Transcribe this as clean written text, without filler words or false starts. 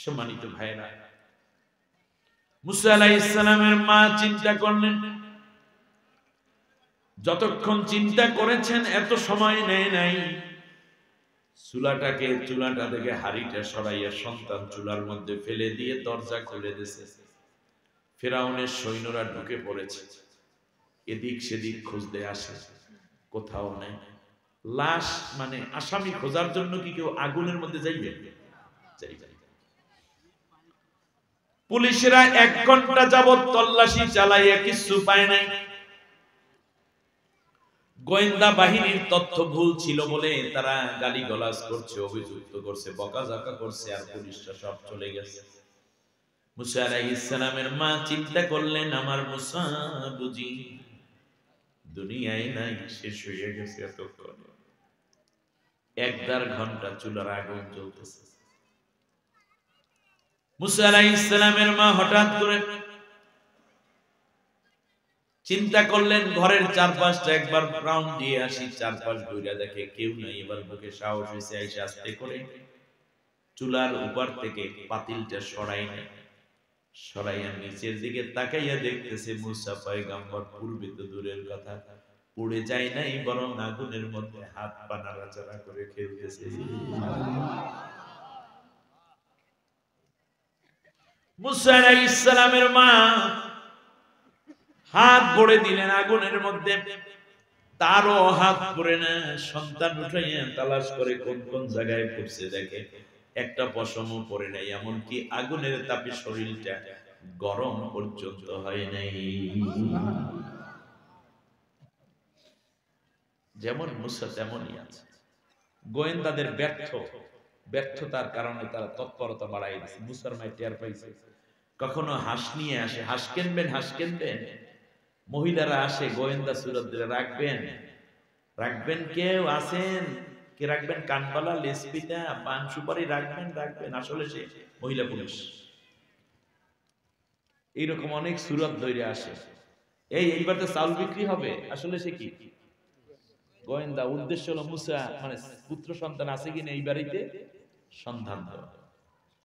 সম্মানিত ভাইরা, মুসা আলাইহিস সালামের মা চিন্তা করলেন, যতক্ষণ চিন্তা করেছেন এত সময় নেয় নাই। চুলাটা থেকে হাড়িটা সরাইয়া সন্তান চুলার মধ্যে ফেলে দিয়ে দরজা খুলে দিয়েছে। ফিরাউনের সৈন্যরা ঢুকে পড়েছে, এদিক সেদিক খুঁজতে আসে, কোথাও নেই লাশ। মানে আসামি খোঁজার জন্য কি কেউ আগুনের মধ্যে যাইবে? পুলিশেরা 1 ঘন্টা যাবত তল্লাশি চালাইয়া কিছু পায় নাই। গোয়েন্দা বাহিনীর তথ্য ভুল ছিল বলে তারা গালিগালাজ করছে, অভিযুক্ত করছে, বকাঝকা করছে, আর পুলিশরা সব চলে গেছে। মুসা আলাইহিস সালামের মা চিন্তা করলেন, আমার মুসা বুঝি দুনিয়ায় নাই, শেষ হয়ে গেছে। এতক্ষণ 1.5 ঘন্টা চুলার আগুন জ্বলতেছে। মুসা আলাইহিস সালামের মা হঠাৎ করে চিন্তা করলেন, ঘরের চারপাশটা একবার রাউন্ড দিয়ে আসি। চারপাশ ঘুরে দেখে কেউ নাই। এবার বুকে সাহস হয়েছে, আইসা আস্তে করে চুলার উপর থেকে পাতিলটা সরাইয়া নিচের দিকে তাকাইয়া দেখতেছে মুসা পয়গম্বর পূর্বে তো দূরের কথা পুড়ে যায় নাই, বরং আগুনের মধ্যে হাত পা নাড়াচাড়া করে খেলতেছে। মুসা আলাইহিস সালামের মা হাত ভরে দিলেন আগুনের মধ্যে, তারও হাত পড়ে না। সন্তান উঠাইয়া তালাশ করে কোন কোন জায়গায় পড়ছে, দেখে একটা পশমও পড়ে নাই। এমনকি আগুনের তাপে শরীরটা গরম পর্যন্ত হয় নাই। যেমন মুসা তেমনই আছে। গোয়েন্দাদের ব্যর্থতার কারণে তারা তৎপরতা বাড়াই দিয়েছে। মুসার মাই টের পাইছে। কখনো হাঁস নিয়ে আসে, হাঁস কিনবেন, মহিলারা আসে, গোয়েন্দা সুরত দিলে রাখবেন কেউ আছেন, কে রাখবেন? কানবালা, লেসপিটা, পান সুপারি রাখবেন। আসলে সে মহিলা পুলিশ। এইরকম অনেক সুরত ধরে আসে, এইবার তো চাউল বিক্রি হবে, আসলে সে কি গোয়েন্দা। উদ্দেশ্য হলো মুসা মানে পুত্র সন্তান আছে কিনা এই বাড়িতে সন্ধান দেওয়া।